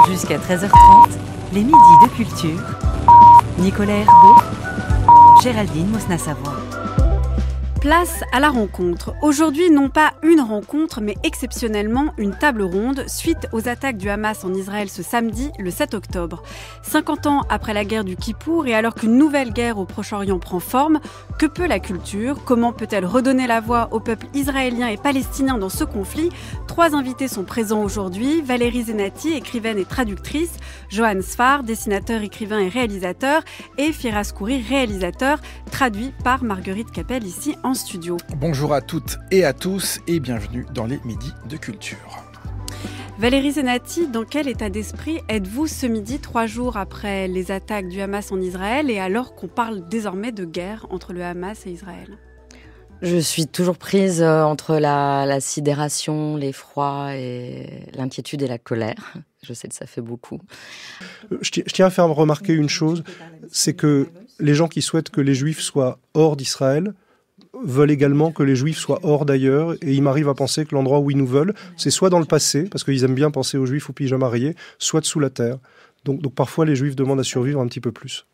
Jusqu'à 13h30, les midis de culture. Nicolas Herbeau, Géraldine Mosna-Savoie. Place à la rencontre. Aujourd'hui, non pas une rencontre, mais exceptionnellement une table ronde suite aux attaques du Hamas en Israël ce samedi, le 7 octobre. 50 ans après la guerre du Kippour et alors qu'une nouvelle guerre au Proche-Orient prend forme, que peut la culture ? Comment peut-elle redonner la voix au peuple israélien et palestinien dans ce conflit ? 3 invités sont présents aujourd'hui. Valérie Zenati, écrivaine et traductrice, Johan Sfar, dessinateur, écrivain et réalisateur, et Firas Khoury, réalisateur, traduit par Marguerite Capelle ici en studio. Bonjour à toutes et à tous et bienvenue dans les Midis de Culture. Valérie Zenati, dans quel état d'esprit êtes-vous ce midi, 3 jours après les attaques du Hamas en Israël et alors qu'on parle désormais de guerre entre le Hamas et Israël ? Je suis toujours prise entre la sidération, l'effroi et l'inquiétude et la colère. Je sais que ça fait beaucoup. Je tiens à faire remarquer une chose, c'est que les gens qui souhaitent que les Juifs soient hors d'Israël veulent également que les Juifs soient hors d'ailleurs, et il m'arrive à penser que l'endroit où ils nous veulent, c'est soit dans le passé, parce qu'ils aiment bien penser aux Juifs au pyjama rayé, soit sous la terre. Donc parfois les Juifs demandent à survivre un petit peu plus.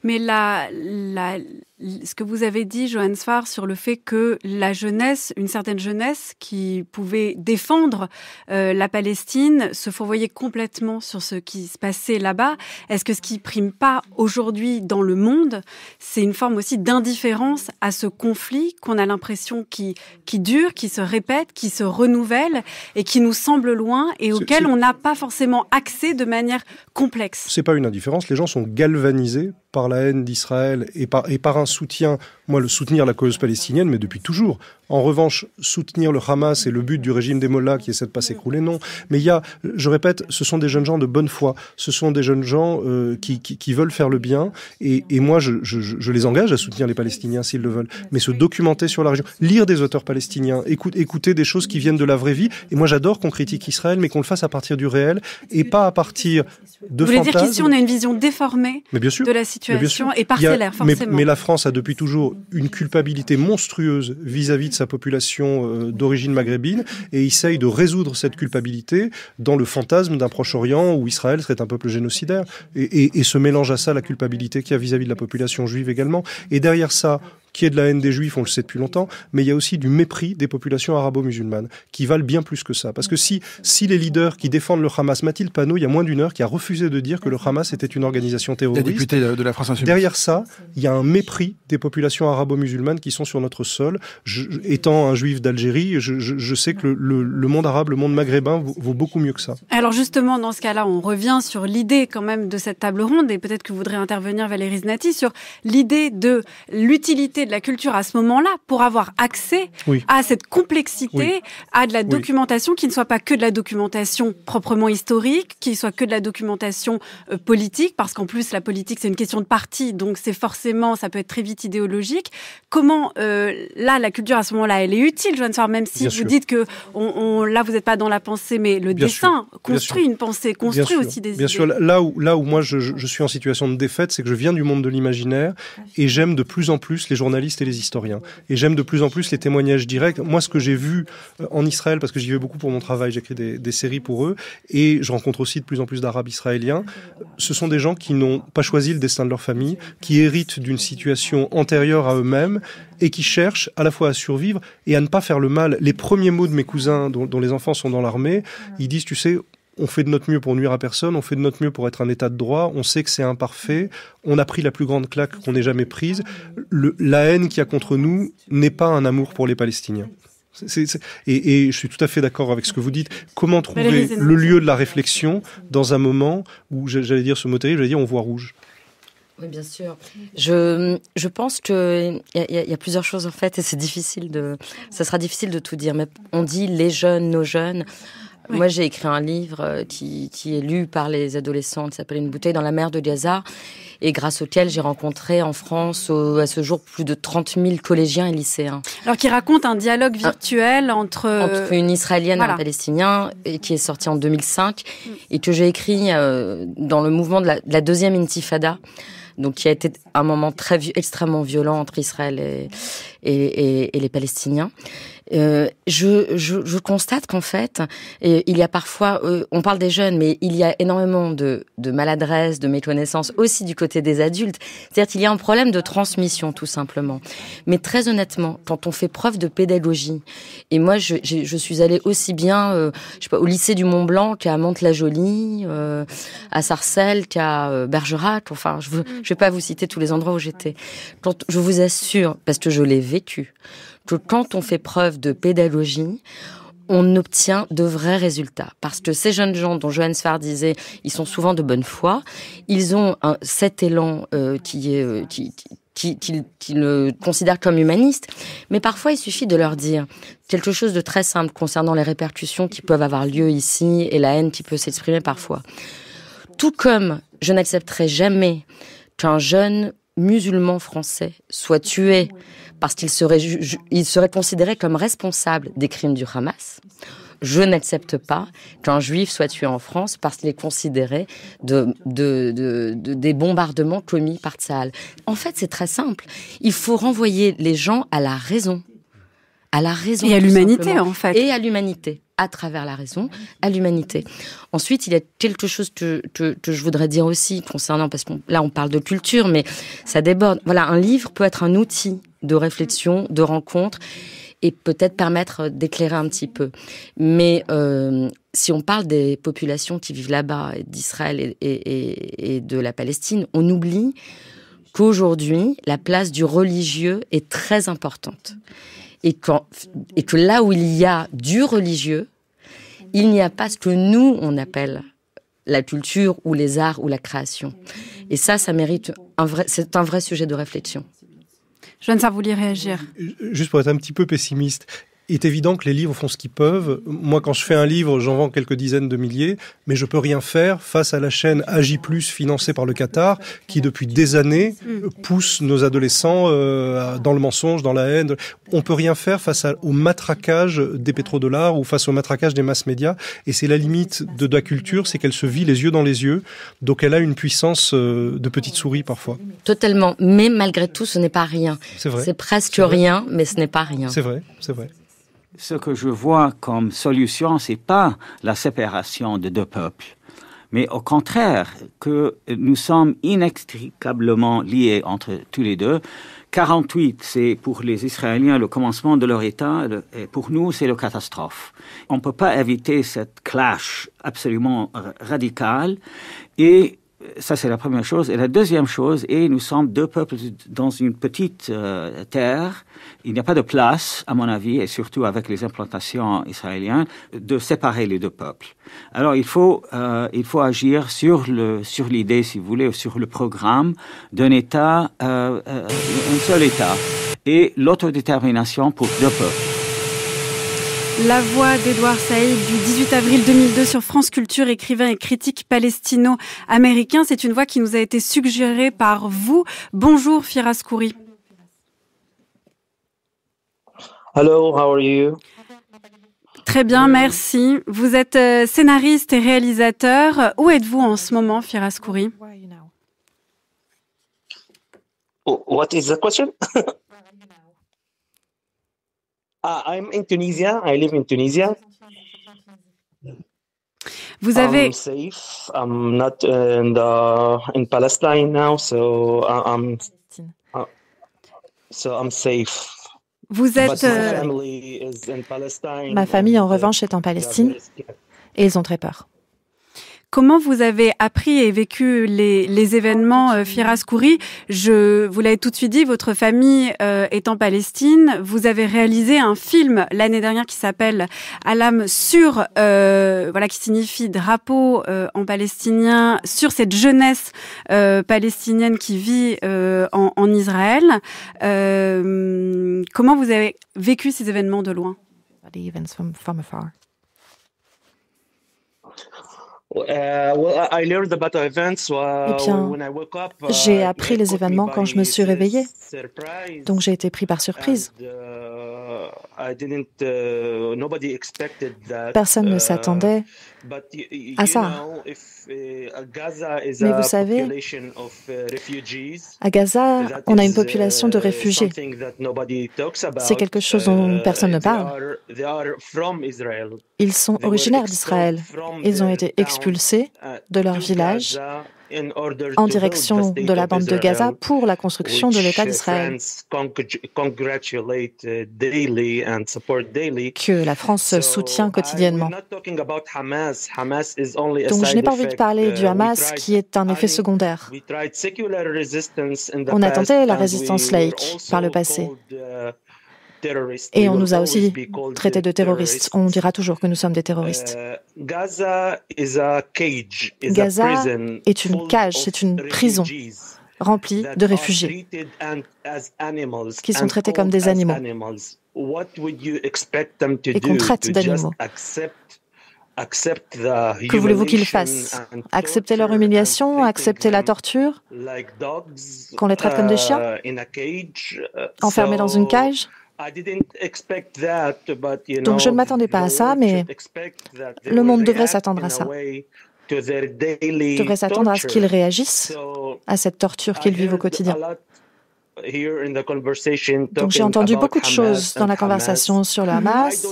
Mais ce que vous avez dit, Johan Sfar, sur le fait que la jeunesse, une certaine jeunesse qui pouvait défendre la Palestine, se fourvoyait complètement sur ce qui se passait là-bas. Est-ce que ce qui prime pas aujourd'hui dans le monde, c'est une forme aussi d'indifférence à ce conflit qu'on a l'impression qui dure, qui se répète, qui se renouvelle et qui nous semble loin et auquel on n'a pas forcément accès de manière complexe? C'est pas une indifférence, les gens sont galvanisés par la haine d'Israël et par un soutien, soutenir la cause palestinienne, mais depuis toujours. En revanche, soutenir le Hamas et le but du régime des Mollahs qui essaie de pas s'écrouler, non. Mais je répète, ce sont des jeunes gens de bonne foi. Ce sont des jeunes gens qui veulent faire le bien. Et moi, je les engage à soutenir les Palestiniens s'ils le veulent. Mais se documenter sur la région, lire des auteurs palestiniens, écouter des choses qui viennent de la vraie vie. Et moi, j'adore qu'on critique Israël, mais qu'on le fasse à partir du réel et pas à partir de fantasmes. Vous voulez dire qu'ici, on a une vision déformée de la situation et parcellaire, forcément. Mais la France a depuis toujours une culpabilité monstrueuse vis-à-vis de sa population d'origine maghrébine et essaye de résoudre cette culpabilité dans le fantasme d'un Proche-Orient où Israël serait un peuple génocidaire et se mélange à ça la culpabilité qu'il y a vis-à-vis de la population juive également. Et derrière ça, qui est de la haine des Juifs, on le sait depuis longtemps, mais il y a aussi du mépris des populations arabo-musulmanes, qui valent bien plus que ça. Parce que si les leaders qui défendent le Hamas, Mathilde Panot, il y a moins d'1 heure, qui a refusé de dire que le Hamas était une organisation terroriste. La députée de la France Insoumise. Derrière ça, il y a un mépris des populations arabo-musulmanes qui sont sur notre sol. Étant un juif d'Algérie, je sais que le monde arabe, le monde maghrébin vaut beaucoup mieux que ça. Alors justement, dans ce cas-là, on revient sur l'idée quand même de cette table ronde, et peut-être que vous voudrez intervenir, Valérie Zenati, sur l'idée de l'utilité de la culture à ce moment-là pour avoir accès à cette complexité, à de la documentation qui ne soit pas que de la documentation proprement historique, qui soit que de la documentation politique, parce qu'en plus la politique c'est une question de parti, donc c'est forcément, ça peut être très vite idéologique. Comment là la culture à ce moment-là elle est utile, Johan Sfar, même si vous dites que là vous n'êtes pas dans la pensée, mais le dessin construit une pensée, construit aussi des idées. Bien sûr, là où moi je suis en situation de défaite, c'est que je viens du monde de l'imaginaire et j'aime de plus en plus les journalistes et les historiens. Et j'aime de plus en plus les témoignages directs. Moi, ce que j'ai vu en Israël, parce que j'y vais beaucoup pour mon travail, j'écris des séries pour eux, et je rencontre aussi de plus en plus d'Arabes israéliens, ce sont des gens qui n'ont pas choisi le destin de leur famille, qui héritent d'une situation antérieure à eux-mêmes, et qui cherchent à la fois à survivre et à ne pas faire le mal. Les premiers mots de mes cousins, dont les enfants sont dans l'armée, ils disent, tu sais, on fait de notre mieux pour nuire à personne, on fait de notre mieux pour être un état de droit, on sait que c'est imparfait, on a pris la plus grande claque qu'on ait jamais prise. La haine qu'il y a contre nous n'est pas un amour pour les Palestiniens. Et je suis tout à fait d'accord avec ce que vous dites. Comment trouver le lieu de la réflexion dans un moment où, j'allais dire ce mot terrible, on voit rouge? Oui, bien sûr. Je pense qu'il y a plusieurs choses en fait, et ça sera difficile de tout dire, mais on dit les jeunes, nos jeunes. Oui. Moi, j'ai écrit un livre qui est lu par les adolescents, qui s'appelle « Une bouteille dans la mer de Gaza », et grâce auquel j'ai rencontré en France, à ce jour, plus de 30 000 collégiens et lycéens. Alors, qui raconte un dialogue virtuel entre une Israélienne et un Palestinien, et qui est sorti en 2005, et que j'ai écrit dans le mouvement de la deuxième intifada, donc qui a été un moment extrêmement violent entre Israël et les Palestiniens. Je constate qu'en fait, il y a parfois, on parle des jeunes, mais il y a énormément de maladresse, de méconnaissance aussi du côté des adultes. C'est-à-dire qu'il y a un problème de transmission, tout simplement. Mais très honnêtement, quand on fait preuve de pédagogie, et moi, je suis allée aussi bien, je sais pas, au lycée du Mont-Blanc qu'à Mantes-la-Jolie, à Sarcelles, qu'à Bergerac. Enfin, je vais pas vous citer tous les endroits où j'étais. Je vous assure, parce que je l'ai vécu, que quand on fait preuve de pédagogie, on obtient de vrais résultats. Parce que ces jeunes gens dont Johannes Farr disait, ils sont souvent de bonne foi, ils ont cet élan qui le considèrent comme humaniste, mais parfois il suffit de leur dire quelque chose de très simple concernant les répercussions qui peuvent avoir lieu ici et la haine qui peut s'exprimer parfois. Tout comme je n'accepterai jamais qu'un jeune musulman français soit tué parce qu'il serait considéré comme responsable des crimes du Hamas, je n'accepte pas qu'un juif soit tué en France parce qu'il est considéré des bombardements commis par Tsahal. En fait, c'est très simple. Il faut renvoyer les gens à la raison. À la raison. Et à l'humanité, en fait. Et à l'humanité. À travers la raison, à l'humanité. Ensuite, il y a quelque chose que je voudrais dire aussi concernant, parce que là, on parle de culture, mais ça déborde. Voilà, un livre peut être un outil de réflexion, de rencontre, et peut-être permettre d'éclairer un petit peu. Mais si on parle des populations qui vivent là-bas, d'Israël et de la Palestine, on oublie qu'aujourd'hui, la place du religieux est très importante. Et que là où il y a du religieux, il n'y a pas ce que nous, on appelle la culture ou les arts ou la création. Et ça mérite c'est un vrai sujet de réflexion. Johannes Farr, vous vouliez réagir? Juste pour être un petit peu pessimiste, il est évident que les livres font ce qu'ils peuvent. Moi, quand je fais un livre, j'en vends quelques dizaines de milliers, mais je peux rien faire face à la chaîne Agi+, financée par le Qatar, qui depuis des années pousse nos adolescents dans le mensonge, dans la haine. On peut rien faire face au matraquage des pétrodollars ou face au matraquage des masses médias. Et c'est la limite de la culture, c'est qu'elle se vit les yeux dans les yeux. Donc elle a une puissance de petite souris parfois. Totalement. Mais malgré tout, ce n'est pas rien. C'est vrai. C'est presque rien, mais ce n'est pas rien. C'est vrai, c'est vrai. Ce que je vois comme solution, c'est pas la séparation de deux peuples, mais au contraire, que nous sommes inextricablement liés entre tous les deux. 48, c'est pour les Israéliens le commencement de leur État, et pour nous, c'est la catastrophe. On ne peut pas éviter cette clash absolument radical, et ça, c'est la première chose. Et la deuxième chose, et nous sommes deux peuples dans une petite terre. Il n'y a pas de place, à mon avis, et surtout avec les implantations israéliennes, de séparer les deux peuples. Alors, il faut agir sur l'idée, si vous voulez, sur le programme d'un État, un seul État, et l'autodétermination pour deux peuples. La voix d'Edouard Saïd du 18 avril 2002 sur France Culture, écrivain et critique palestino-américain. C'est une voix qui nous a été suggérée par vous. Bonjour Firas Khoury. Hello, how are you? Très bien, merci. Vous êtes scénariste et réalisateur. Où êtes-vous en ce moment, Firas Khoury? What is the question? I'm in Tunisia. I live in Tunisia. Vous avez... I'm safe. I'm not in Palestine now, so I'm safe. Vous êtes... Ma famille, en revanche, est en Palestine et ils ont très peur. Comment vous avez appris et vécu les événements, Firas Khoury? Vous l'avez tout de suite dit, votre famille est en Palestine. Vous avez réalisé un film l'année dernière qui s'appelle Alam sur, qui signifie drapeau en palestinien, sur cette jeunesse palestinienne qui vit en Israël. Comment vous avez vécu ces événements de loin? Eh bien, j'ai appris les événements quand je me suis réveillée. Donc j'ai été pris par surprise. Personne ne s'attendait à ça. Mais vous savez, à Gaza, on a une population de réfugiés. C'est quelque chose dont personne ne parle. Ils sont originaires d'Israël. Ils ont été expulsés de leur village en direction de la bande de Gaza pour la construction de l'État d'Israël, que la France soutient quotidiennement. Donc je n'ai pas envie de parler du Hamas qui est un effet secondaire. On a tenté la résistance laïque par le passé. Et on nous a aussi traités de terroristes. On dira toujours que nous sommes des terroristes. Gaza est une cage, c'est une prison remplie de réfugiés qui sont traités comme des animaux et qu'on traite d'animaux. Que voulez-vous qu'ils fassent? Accepter leur humiliation, accepter la torture, qu'on les traite comme des chiens, enfermés dans une cage? Donc je ne m'attendais pas à ça, mais le monde devrait s'attendre à ça. Devrait s'attendre à ce qu'ils réagissent à cette torture qu'ils vivent au quotidien. Donc j'ai entendu beaucoup de choses dans la conversation sur le Hamas.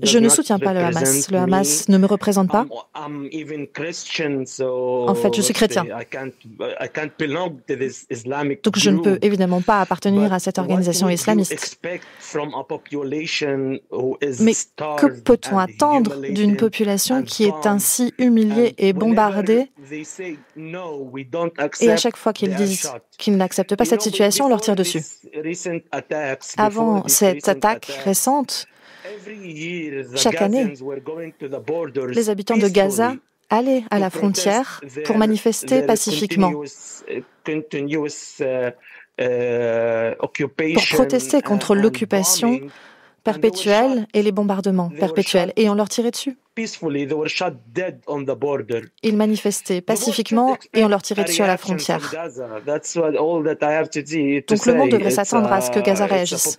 Je ne soutiens pas le Hamas. Le Hamas ne me représente pas. En fait, je suis chrétien. Donc je ne peux évidemment pas appartenir à cette organisation islamiste. Mais que peut-on attendre d'une population qui est ainsi humiliée et bombardée? Et à chaque fois qu'ils disent qu'ils n'acceptent pas cette situation, on leur tire dessus. Avant cette attaque récente, chaque année, les habitants de Gaza allaient à la frontière pour manifester pacifiquement, pour protester contre l'occupation perpétuelle et les bombardements perpétuels, et on leur tirait dessus. Ils manifestaient pacifiquement et on leur tirait dessus à la frontière. Donc le monde devrait s'attendre à ce que Gaza réagisse.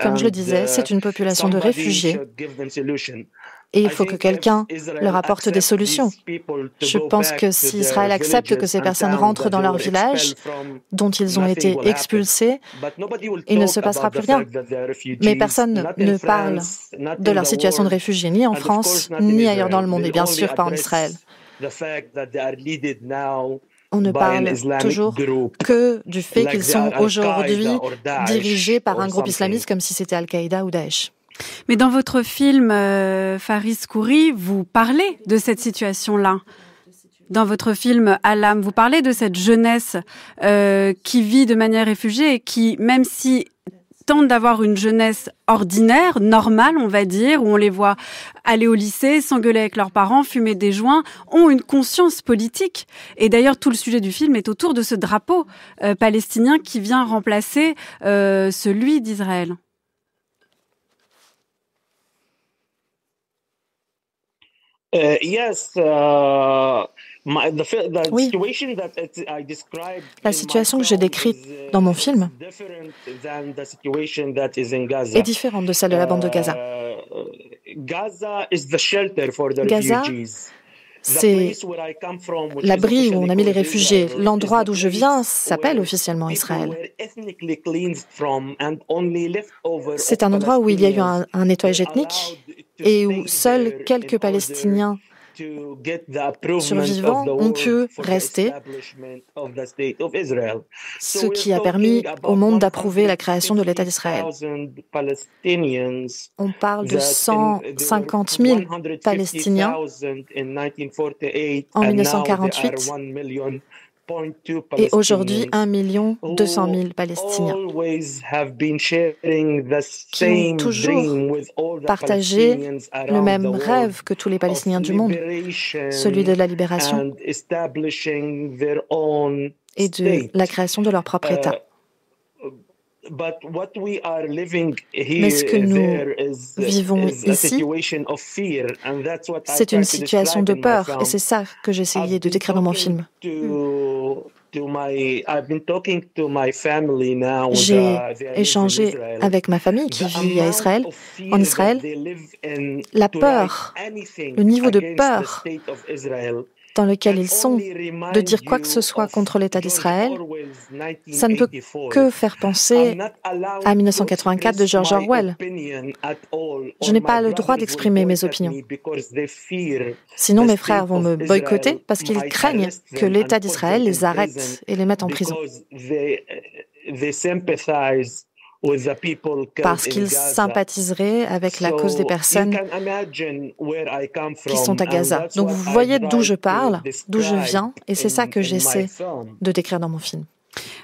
Comme je le disais, c'est une population de réfugiés. Et il faut que quelqu'un leur apporte des solutions. Je pense que si Israël accepte que ces personnes rentrent dans leur village, dont ils ont été expulsés, il ne se passera plus rien. Mais personne ne parle de leur situation de réfugiés, ni en France, ni ailleurs dans le monde, et bien sûr pas en Israël. On ne parle toujours que du fait qu'ils sont aujourd'hui dirigés par un groupe islamiste comme si c'était Al-Qaïda ou Daesh. Mais dans votre film, Faris Khoury, vous parlez de cette situation-là. Dans votre film Alam, vous parlez de cette jeunesse qui vit de manière réfugiée et qui, même si tente d'avoir une jeunesse ordinaire, normale, on va dire, où on les voit aller au lycée, s'engueuler avec leurs parents, fumer des joints, ont une conscience politique. Et d'ailleurs, tout le sujet du film est autour de ce drapeau palestinien qui vient remplacer celui d'Israël. Oui. La situation que j'ai décrite dans mon film est différente de celle de la bande de Gaza. Gaza, c'est l'abri où on a mis les réfugiés. L'endroit d'où je viens s'appelle officiellement Israël. C'est un endroit où il y a eu un nettoyage ethnique et où seuls quelques Palestiniens survivants ont pu rester, ce qui a permis au monde d'approuver la création de l'État d'Israël. On parle de 150 000 Palestiniens en 1948 et aujourd'hui 1 200 000 Palestiniens qui ont toujours partagé le même rêve que tous les Palestiniens du monde, celui de la libération et de la création de leur propre État. Mais ce que nous vivons ici, c'est une situation de peur, et c'est ça que j'ai essayé de décrire dans mon film. J'ai échangé avec ma famille qui vit en Israël. La peur, le niveau de peur dans lequel ils sont, de dire quoi que ce soit contre l'État d'Israël, ça ne peut que faire penser à 1984 de George Orwell. Je n'ai pas le droit d'exprimer mes opinions. Sinon, mes frères vont me boycotter parce qu'ils craignent que l'État d'Israël les arrête et les mette en prison. Parce qu'ils sympathiseraient avec la cause des personnes qui sont à Gaza. Donc vous voyez d'où je parle, d'où je viens, et c'est ça que j'essaie de décrire dans mon film.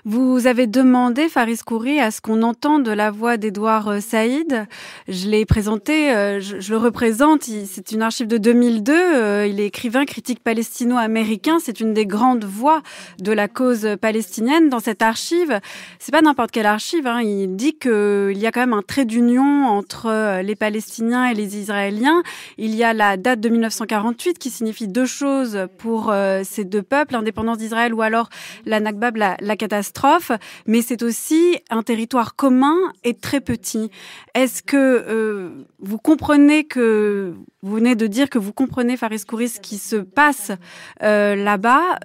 Vous avez demandé, Faris Khoury, à ce qu'on entende la voix d'Edouard Saïd. Je l'ai présenté, je le représente. C'est une archive de 2002. Il est écrivain, critique palestino-américain. C'est une des grandes voix de la cause palestinienne. Dans cette archive, c'est pas n'importe quelle archive, hein. Il dit qu'il y a quand même un trait d'union entre les Palestiniens et les Israéliens. Il y a la date de 1948 qui signifie deux choses pour ces deux peuples, l'indépendance d'Israël ou alors la Nakba, la catastrophe, mais c'est aussi un territoire commun et très petit. Est-ce que vous comprenez que, vous venez de dire que vous comprenez, Faris Khoury, ce qui se passe là-bas,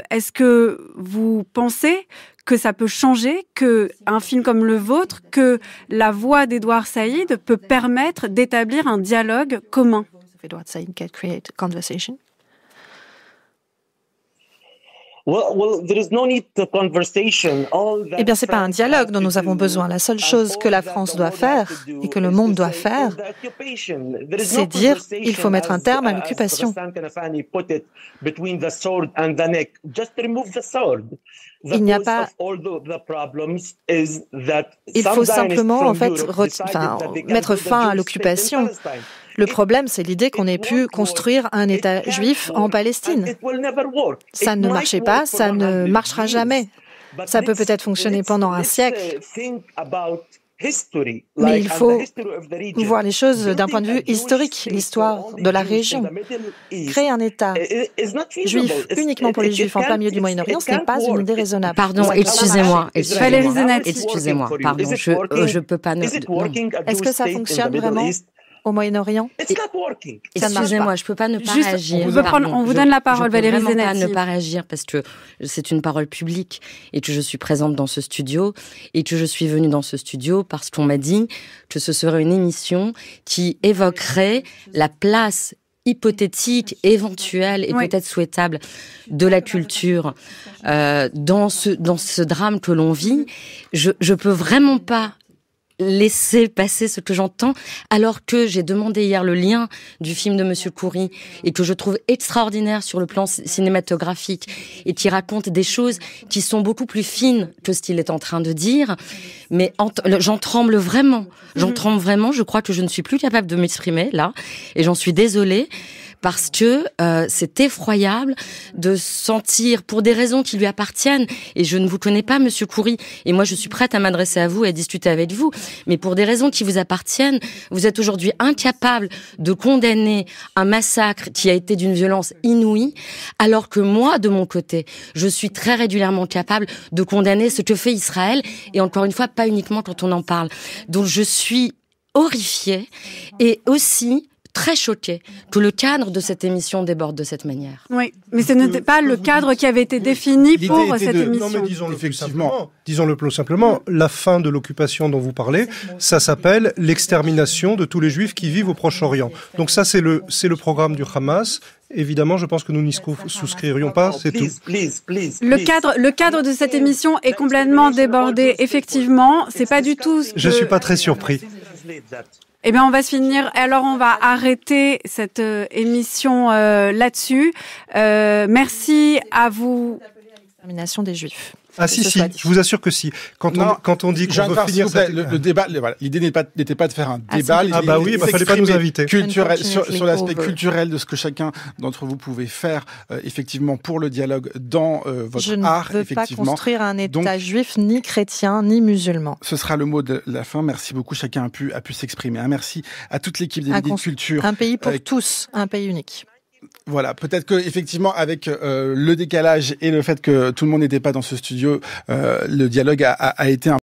est-ce que vous pensez que ça peut changer, que un film comme le vôtre, que la voix d'Edouard Saïd peut permettre d'établir un dialogue commun? Edouard Saïd can create a conversation. Eh bien, c'est pas un dialogue dont nous avons besoin. La seule chose que la France doit faire et que le monde doit faire, c'est dire il faut mettre un terme à l'occupation. Il n'y a pas. Il faut simplement, en fait, mettre fin à l'occupation. Le problème, c'est l'idée qu'on ait pu construire un État juif en Palestine. Ça ne marchait pas, ça ne marchera jamais. Ça peut peut-être fonctionner pendant un siècle. Mais il faut voir les choses d'un point de vue historique, l'histoire de la région. Créer un État juif uniquement pour les Juifs en plein milieu du Moyen-Orient, ce n'est pas une idée raisonnable. Pardon, excusez-moi. Valérie Zenati. Excusez-moi, pardon, je peux pas... Est-ce que ça fonctionne vraiment au Moyen-Orient? Excusez-moi, je peux pas ne pas réagir. On vous donne la parole, Valérie Zenati. Je peux vraiment pas ne pas réagir parce que c'est une parole publique et que je suis présente dans ce studio et que je suis venue dans ce studio parce qu'on m'a dit que ce serait une émission qui évoquerait la place hypothétique, éventuelle et peut-être souhaitable de la culture dans ce drame que l'on vit. Je peux vraiment pas laisser passer ce que j'entends, alors que j'ai demandé hier le lien du film de Monsieur Khoury et que je trouve extraordinaire sur le plan cinématographique et qui raconte des choses qui sont beaucoup plus fines que ce qu'il est en train de dire. Mais j'en tremble vraiment. Je crois que je ne suis plus capable de m'exprimer là et j'en suis désolée. Parce que c'est effroyable de sentir, pour des raisons qui lui appartiennent, et je ne vous connais pas, Monsieur Khoury, et moi je suis prête à m'adresser à vous et à discuter avec vous, mais pour des raisons qui vous appartiennent, vous êtes aujourd'hui incapable de condamner un massacre qui a été d'une violence inouïe, alors que moi, de mon côté, je suis très régulièrement capable de condamner ce que fait Israël, et encore une fois, pas uniquement quand on en parle. Donc je suis horrifiée, et aussi très choquée que le cadre de cette émission déborde de cette manière. Oui, mais ce n'était pas le cadre qui avait été défini pour cette émission. Non, mais disons-le plus simplement, la fin de l'occupation dont vous parlez, ça s'appelle l'extermination de tous les Juifs qui vivent au Proche-Orient. Donc ça, c'est le programme du Hamas. Évidemment, je pense que nous n'y souscririons pas, c'est tout. Le cadre de cette émission est complètement débordé. Effectivement, c'est pas du tout ce que... Je suis pas très surpris. Eh bien, on va se finir. Alors, on va arrêter cette émission là-dessus. Merci à vous. Termination des Juifs. Ah si, je vous assure que si. Quand on dit qu'on veut finir le débat, l'idée n'était pas de faire un débat. Ah bah oui, il fallait pas nous inviter. Sur l'aspect culturel de ce que chacun d'entre vous pouvait faire, effectivement, pour le dialogue dans votre art. Je ne veux pas construire un État juif, ni chrétien, ni musulman. Ce sera le mot de la fin. Merci beaucoup. Chacun a pu s'exprimer. Merci à toute l'équipe des Midi de Culture. Un pays pour tous, un pays unique. Voilà, peut-être que effectivement avec le décalage et le fait que tout le monde n'était pas dans ce studio, le dialogue a été un